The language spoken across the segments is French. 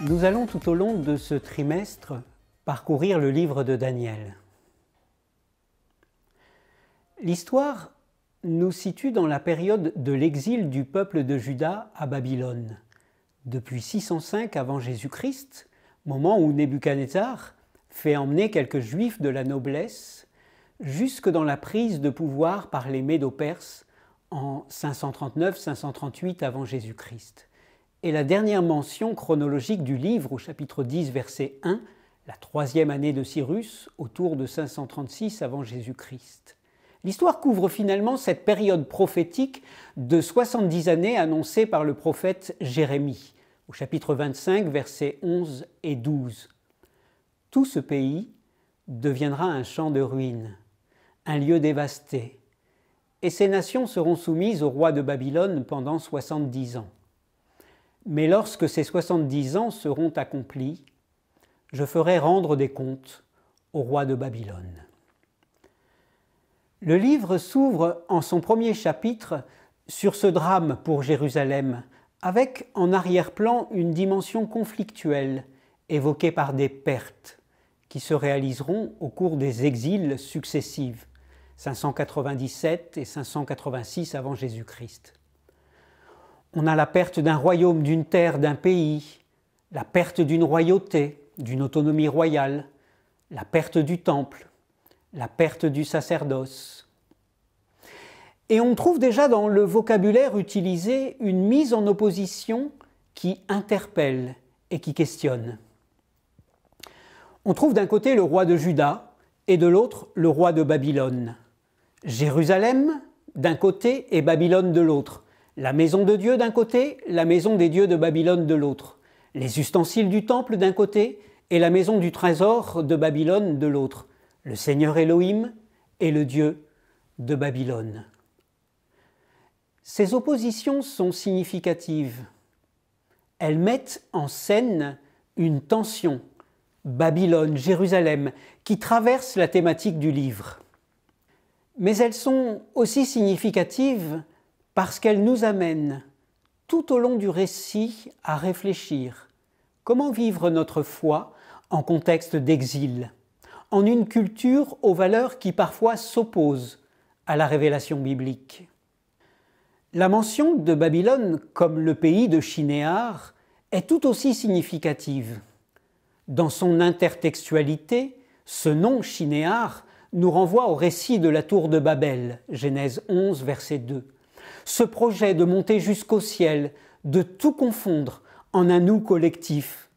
Nous allons tout au long de ce trimestre parcourir le livre de Daniel. L'histoire nous situe dans la période de l'exil du peuple de Juda à Babylone, depuis 605 avant Jésus-Christ, moment où Nebuchadnezzar fait emmener quelques Juifs de la noblesse jusque dans la prise de pouvoir par les Médo-Perses en 539-538 avant Jésus-Christ. Et la dernière mention chronologique du livre, au chapitre 10, verset 1, la troisième année de Cyrus, autour de 536 avant Jésus-Christ. L'histoire couvre finalement cette période prophétique de 70 années annoncée par le prophète Jérémie, au chapitre 25, versets 11 et 12. Tout ce pays deviendra un champ de ruines, un lieu dévasté, et ces nations seront soumises au roi de Babylone pendant 70 ans. Mais lorsque ces 70 ans seront accomplis, je ferai rendre des comptes au roi de Babylone. Le livre s'ouvre en son premier chapitre sur ce drame pour Jérusalem, avec en arrière-plan une dimension conflictuelle évoquée par des pertes qui se réaliseront au cours des exils successifs, 597 et 586 avant Jésus-Christ. On a la perte d'un royaume, d'une terre, d'un pays, la perte d'une royauté, d'une autonomie royale, la perte du temple, la perte du sacerdoce. Et on trouve déjà dans le vocabulaire utilisé une mise en opposition qui interpelle et qui questionne. On trouve d'un côté le roi de Juda et de l'autre le roi de Babylone. Jérusalem d'un côté et Babylone de l'autre. La maison de Dieu d'un côté, la maison des dieux de Babylone de l'autre. Les ustensiles du temple d'un côté et la maison du trésor de Babylone de l'autre. Le Seigneur Elohim et le Dieu de Babylone. Ces oppositions sont significatives. Elles mettent en scène une tension, Babylone, Jérusalem, qui traverse la thématique du livre. Mais elles sont aussi significatives parce qu'elle nous amène tout au long du récit à réfléchir comment vivre notre foi en contexte d'exil, en une culture aux valeurs qui parfois s'opposent à la révélation biblique. La mention de Babylone comme le pays de Shinéar est tout aussi significative. Dans son intertextualité, ce nom Shinéar nous renvoie au récit de la tour de Babel, Genèse 11, verset 2. Ce projet de monter jusqu'au ciel, de tout confondre en un nous collectif,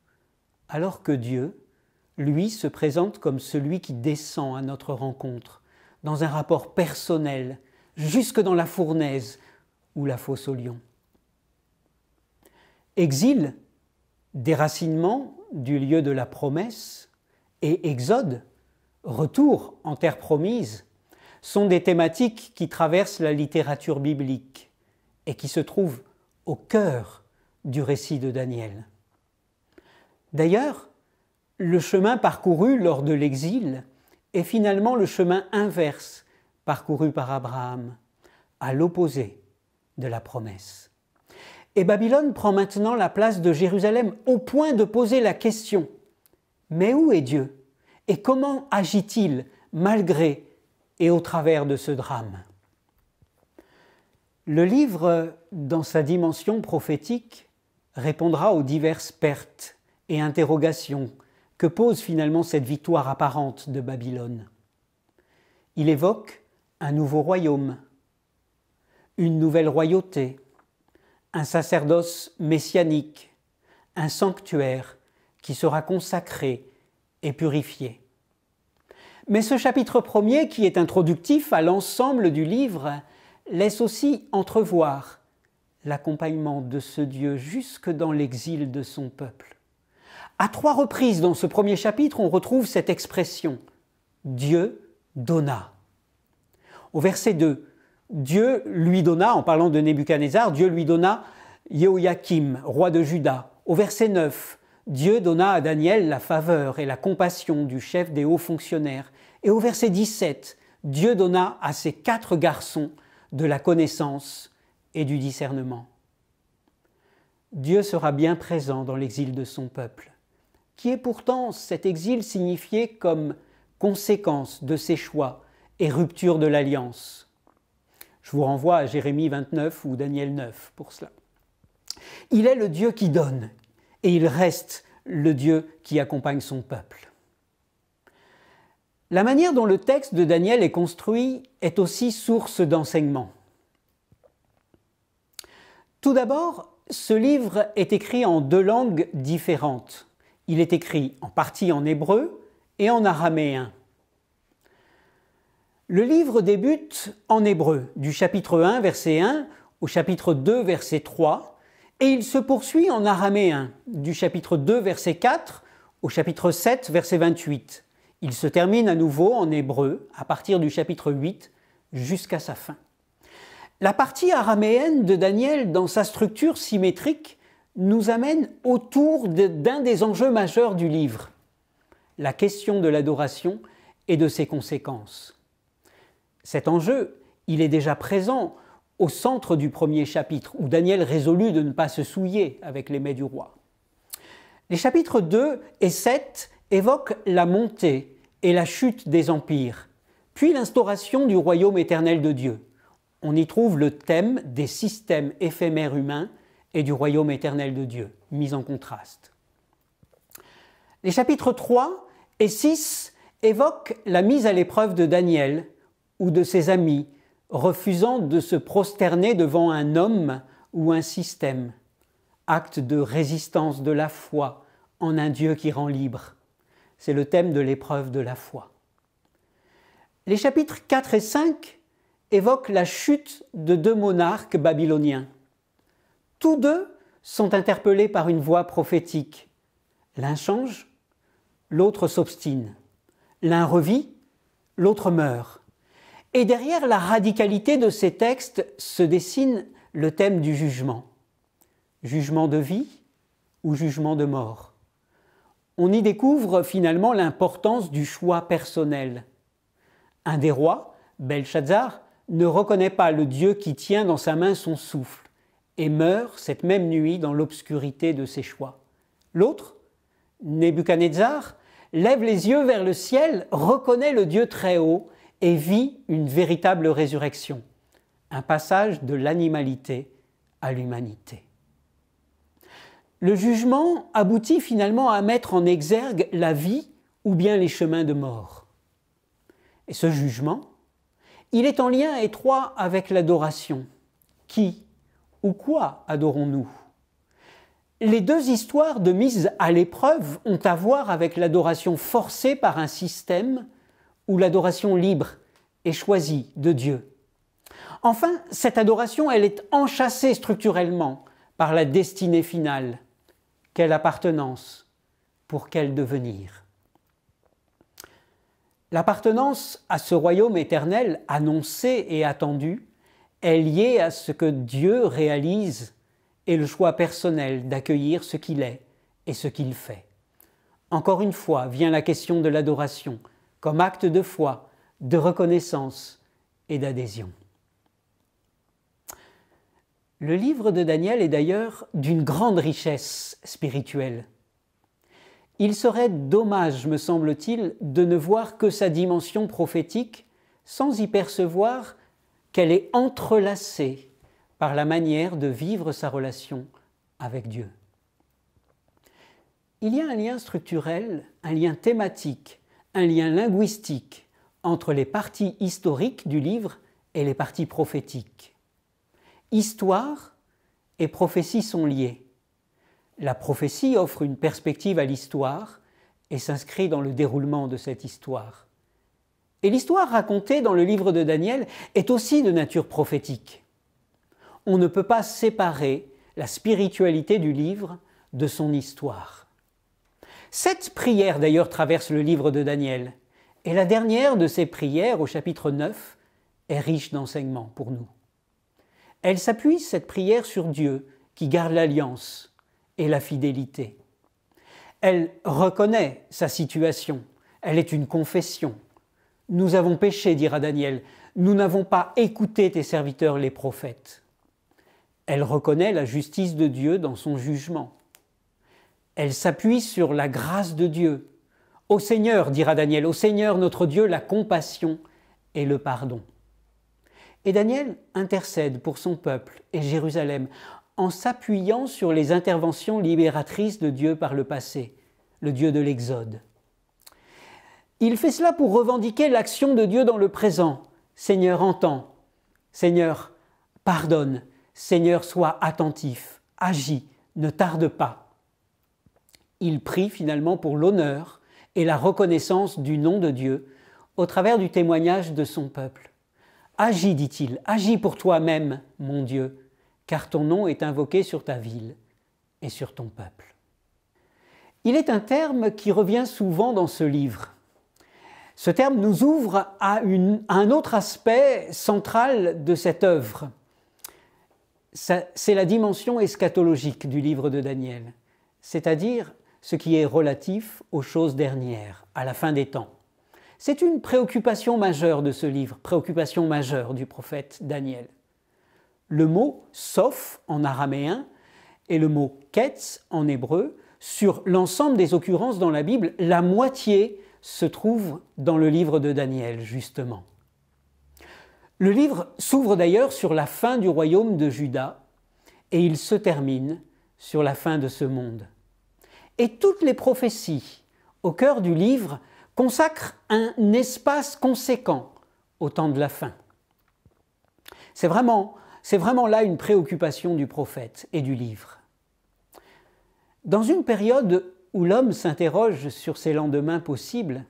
alors que Dieu, lui, se présente comme celui qui descend à notre rencontre, dans un rapport personnel, jusque dans la fournaise ou la fosse aux lions. Exil, déracinement du lieu de la promesse, et exode, retour en terre promise, sont des thématiques qui traversent la littérature biblique et qui se trouvent au cœur du récit de Daniel. D'ailleurs, le chemin parcouru lors de l'exil est finalement le chemin inverse parcouru par Abraham, à l'opposé de la promesse. Et Babylone prend maintenant la place de Jérusalem au point de poser la question « Mais où est Dieu ? Et comment agit-il malgré et au travers de ce drame ?» Le livre, dans sa dimension prophétique, répondra aux diverses pertes et interrogations que pose finalement cette victoire apparente de Babylone. Il évoque un nouveau royaume, une nouvelle royauté, un sacerdoce messianique, un sanctuaire qui sera consacré et purifié. Mais ce chapitre premier, qui est introductif à l'ensemble du livre, laisse aussi entrevoir l'accompagnement de ce Dieu jusque dans l'exil de son peuple. À 3 reprises dans ce premier chapitre, on retrouve cette expression « Dieu donna ». Au verset 2, Dieu lui donna, en parlant de Nebuchadnezzar, Dieu lui donna Jéhoïakim, roi de Juda. Au verset 9, Dieu donna à Daniel la faveur et la compassion du chef des hauts fonctionnaires. Et au verset 17, Dieu donna à ces 4 garçons de la connaissance et du discernement. Dieu sera bien présent dans l'exil de son peuple, qui est pourtant cet exil signifié comme conséquence de ses choix et rupture de l'alliance. Je vous renvoie à Jérémie 29 ou Daniel 9 pour cela. Il est le Dieu qui donne et il reste le Dieu qui accompagne son peuple. La manière dont le texte de Daniel est construit est aussi source d'enseignement. Tout d'abord, ce livre est écrit en 2 langues différentes. Il est écrit en partie en hébreu et en araméen. Le livre débute en hébreu, du chapitre 1, verset 1 au chapitre 2, verset 3, et il se poursuit en araméen, du chapitre 2, verset 4 au chapitre 7, verset 28. Il se termine à nouveau en hébreu, à partir du chapitre 8, jusqu'à sa fin. La partie araméenne de Daniel, dans sa structure symétrique, nous amène autour d'un des enjeux majeurs du livre, la question de l'adoration et de ses conséquences. Cet enjeu, il est déjà présent au centre du premier chapitre, où Daniel résolut de ne pas se souiller avec les mets du roi. Les chapitres 2 et 7 évoquent la montée et la chute des empires, puis l'instauration du royaume éternel de Dieu. On y trouve le thème des systèmes éphémères humains et du royaume éternel de Dieu, mis en contraste. Les chapitres 3 et 6 évoquent la mise à l'épreuve de Daniel ou de ses amis, refusant de se prosterner devant un homme ou un système, acte de résistance de la foi en un Dieu qui rend libre. C'est le thème de l'épreuve de la foi. Les chapitres 4 et 5 évoquent la chute de 2 monarques babyloniens. Tous 2 sont interpellés par une voix prophétique. L'un change, l'autre s'obstine. L'un revit, l'autre meurt. Et derrière la radicalité de ces textes se dessine le thème du jugement. Jugement de vie ou jugement de mort. On y découvre finalement l'importance du choix personnel. Un des rois, Belshazzar, ne reconnaît pas le Dieu qui tient dans sa main son souffle et meurt cette même nuit dans l'obscurité de ses choix. L'autre, Nebuchadnezzar, lève les yeux vers le ciel, reconnaît le Dieu très haut et vit une véritable résurrection, un passage de l'animalité à l'humanité. Le jugement aboutit finalement à mettre en exergue la vie ou bien les chemins de mort. Et ce jugement, il est en lien étroit avec l'adoration. Qui ou quoi adorons-nous ? Les 2 histoires de mise à l'épreuve ont à voir avec l'adoration forcée par un système ou l'adoration libre et choisie de Dieu. Enfin, cette adoration, elle est enchâssée structurellement par la destinée finale. Quelle appartenance, pour quel devenir ? L'appartenance à ce royaume éternel annoncé et attendu est liée à ce que Dieu réalise et le choix personnel d'accueillir ce qu'il est et ce qu'il fait. Encore une fois vient la question de l'adoration comme acte de foi, de reconnaissance et d'adhésion. Le livre de Daniel est d'ailleurs d'une grande richesse spirituelle. Il serait dommage, me semble-t-il, de ne voir que sa dimension prophétique sans y percevoir qu'elle est entrelacée par la manière de vivre sa relation avec Dieu. Il y a un lien structurel, un lien thématique, un lien linguistique entre les parties historiques du livre et les parties prophétiques. Histoire et prophétie sont liées. La prophétie offre une perspective à l'histoire et s'inscrit dans le déroulement de cette histoire. Et l'histoire racontée dans le livre de Daniel est aussi de nature prophétique. On ne peut pas séparer la spiritualité du livre de son histoire. 7 prières d'ailleurs traversent le livre de Daniel, et la dernière de ces prières, au chapitre 9, est riche d'enseignements pour nous. Elle s'appuie, cette prière, sur Dieu qui garde l'alliance et la fidélité. Elle reconnaît sa situation, elle est une confession. Nous avons péché, dira Daniel, nous n'avons pas écouté tes serviteurs les prophètes. Elle reconnaît la justice de Dieu dans son jugement. Elle s'appuie sur la grâce de Dieu. Au Seigneur, dira Daniel, au Seigneur notre Dieu, la compassion et le pardon. Et Daniel intercède pour son peuple et Jérusalem en s'appuyant sur les interventions libératrices de Dieu par le passé, le Dieu de l'Exode. Il fait cela pour revendiquer l'action de Dieu dans le présent. Seigneur, entends. Seigneur, pardonne. Seigneur, sois attentif. Agis, ne tarde pas. Il prie finalement pour l'honneur et la reconnaissance du nom de Dieu au travers du témoignage de son peuple. Agis, dit-il, agis pour toi-même, mon Dieu, car ton nom est invoqué sur ta ville et sur ton peuple. Il est un terme qui revient souvent dans ce livre. Ce terme nous ouvre à un autre aspect central de cette œuvre. C'est la dimension eschatologique du livre de Daniel, c'est-à-dire ce qui est relatif aux choses dernières, à la fin des temps. C'est une préoccupation majeure de ce livre, préoccupation majeure du prophète Daniel. Le mot « sauf » en araméen et le mot « ketz » en hébreu, sur l'ensemble des occurrences dans la Bible, la moitié se trouve dans le livre de Daniel, justement. Le livre s'ouvre d'ailleurs sur la fin du royaume de Juda et il se termine sur la fin de ce monde. Et toutes les prophéties au cœur du livre consacrent un espace conséquent au temps de la fin. C'est vraiment là une préoccupation du prophète et du livre. Dans une période où l'homme s'interroge sur ses lendemains possibles,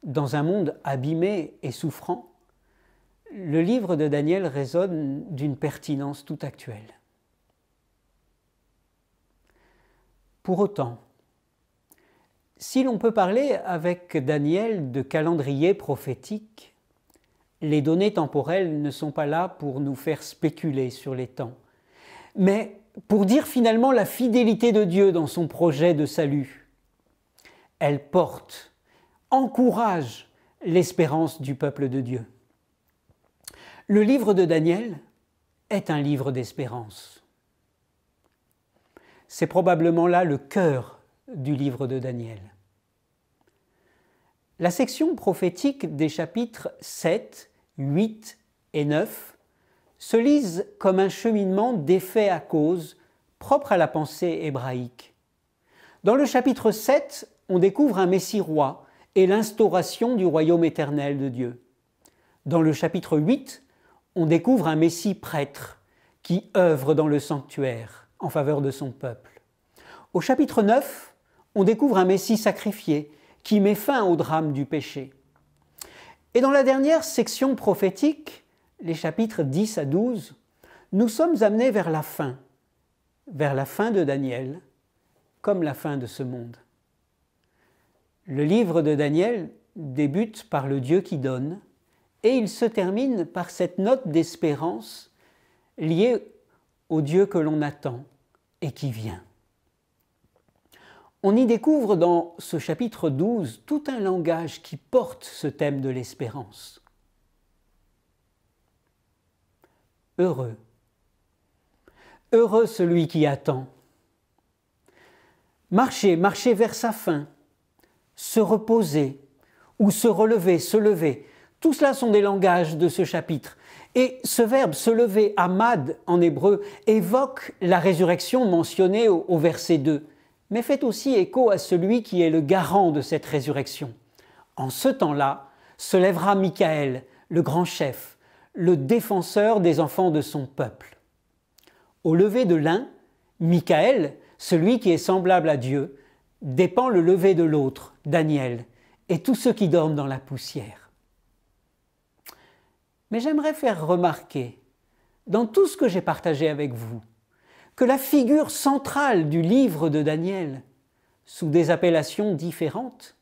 dans un monde abîmé et souffrant, le livre de Daniel résonne d'une pertinence tout actuelle. Pour autant, si l'on peut parler avec Daniel de calendrier prophétique, les données temporelles ne sont pas là pour nous faire spéculer sur les temps, mais pour dire finalement la fidélité de Dieu dans son projet de salut. Elle porte, encourage l'espérance du peuple de Dieu. Le livre de Daniel est un livre d'espérance. C'est probablement là le cœur du livre de Daniel. La section prophétique des chapitres 7, 8 et 9 se lisent comme un cheminement d'effet à cause propre à la pensée hébraïque. Dans le chapitre 7, on découvre un Messie roi et l'instauration du royaume éternel de Dieu. Dans le chapitre 8, on découvre un Messie prêtre qui œuvre dans le sanctuaire en faveur de son peuple. Au chapitre 9, on découvre un Messie sacrifié qui met fin au drame du péché. Et dans la dernière section prophétique, les chapitres 10 à 12, nous sommes amenés vers la fin de Daniel, comme la fin de ce monde. Le livre de Daniel débute par le Dieu qui donne, et il se termine par cette note d'espérance liée au Dieu que l'on attend et qui vient. On y découvre dans ce chapitre 12 tout un langage qui porte ce thème de l'espérance. Heureux. Heureux celui qui attend. Marcher vers sa fin. Se reposer ou se relever, se lever. Tout cela sont des langages de ce chapitre. Et ce verbe se lever, amad en hébreu, évoque la résurrection mentionnée au verset 2, mais fait aussi écho à celui qui est le garant de cette résurrection. En ce temps-là, se lèvera Michaël, le grand chef, le défenseur des enfants de son peuple. Au lever de l'un, Michaël, celui qui est semblable à Dieu, dépend le lever de l'autre, Daniel, et tous ceux qui dorment dans la poussière. Mais j'aimerais faire remarquer, dans tout ce que j'ai partagé avec vous, que la figure centrale du livre de Daniel, sous des appellations différentes,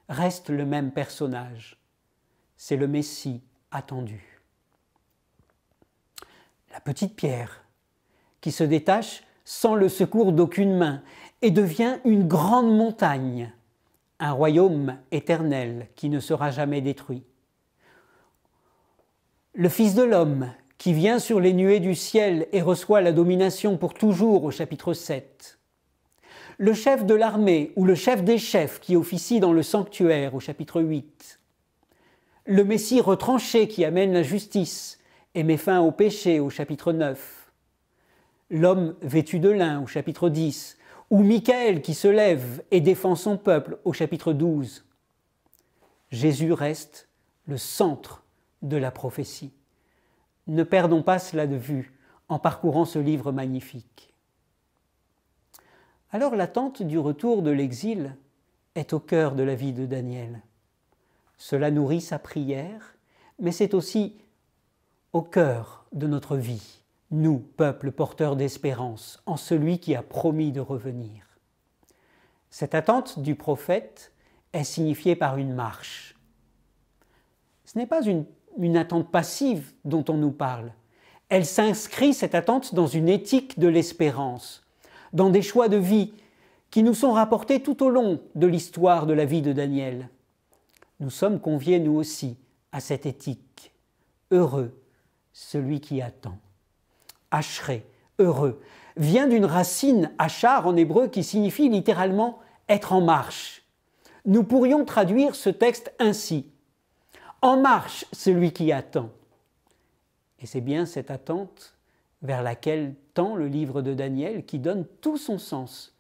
reste le même personnage. C'est le Messie attendu. La petite pierre qui se détache sans le secours d'aucune main, et devient une grande montagne, un royaume éternel qui ne sera jamais détruit. Le Fils de l'homme, qui vient sur les nuées du ciel et reçoit la domination pour toujours au chapitre 7. Le chef de l'armée ou le chef des chefs qui officie dans le sanctuaire au chapitre 8. Le Messie retranché qui amène la justice et met fin au péché au chapitre 9. L'homme vêtu de lin au chapitre 10, ou Michael qui se lève et défend son peuple au chapitre 12. Jésus reste le centre de la prophétie. Ne perdons pas cela de vue en parcourant ce livre magnifique. Alors l'attente du retour de l'exil est au cœur de la vie de Daniel. Cela nourrit sa prière, mais c'est aussi au cœur de notre vie, nous, peuple porteur d'espérance, en celui qui a promis de revenir. Cette attente du prophète est signifiée par une marche. Ce n'est pas une attente passive dont on nous parle. Elle s'inscrit, cette attente, dans une éthique de l'espérance, dans des choix de vie qui nous sont rapportés tout au long de l'histoire de la vie de Daniel. Nous sommes conviés, nous aussi, à cette éthique. Heureux celui qui attend. Ashré, heureux, vient d'une racine achar en hébreu qui signifie littéralement être en marche. Nous pourrions traduire ce texte ainsi. En marche celui qui attend. Et c'est bien cette attente vers laquelle tend le livre de Daniel qui donne tout son sens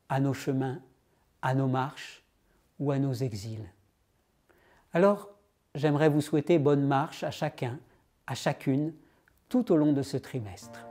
à nos chemins, à nos marches ou à nos exils. Alors, j'aimerais vous souhaiter bonne marche à chacun, à chacune, tout au long de ce trimestre.